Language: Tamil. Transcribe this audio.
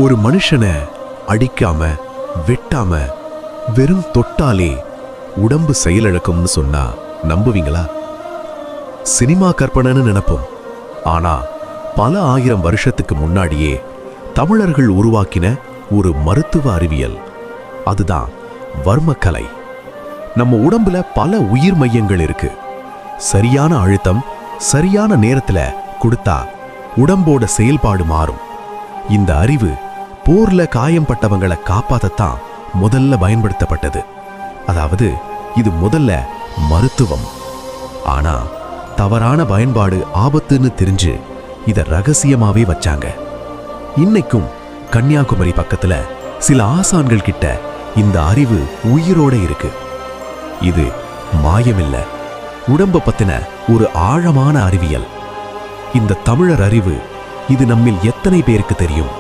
ஒரு மனுஷனை அடிக்காம வெட்டாம வெறும் தொட்டாலே உடம்பு செயலிழக்கும்னு சொன்னா நம்புவீங்களா? சினிமா கற்பனைன்னு நினைப்போம். ஆனா பல ஆயிரம் வருஷத்துக்கு முன்னாடியே தமிழர்கள் உருவாக்கின ஒரு மருத்துவ அறிவியல், அதுதான் வர்மக்கலை. நம்ம உடம்புல பல உயிர் மையங்கள் இருக்கு. சரியான அழுத்தம் சரியான நேரத்துல கொடுத்தா உடம்போட செயல்பாடு மாறும். இந்த அறிவு போர்ல காயம்பட்டவங்களை காப்பாத்தத்தான் முதல்ல பயன்படுத்தப்பட்டது. அதாவது இது முதல்ல மருத்துவம். ஆனா தவறான பயன்பாடு ஆபத்துன்னு தெரிஞ்சு இத ரகசியமாவே வச்சாங்க. இன்னைக்கும் கன்னியாகுமரி பக்கத்துல சில ஆசான்கள் கிட்ட இந்த அறிவு உயிரோட இருக்கு. இது மாயமில்ல, உடம்ப பத்தின ஒரு ஆழமான அறிவியல். இந்த தமிழர் அறிவு இது நம்மில் எத்தனை பேருக்கு தெரியும்?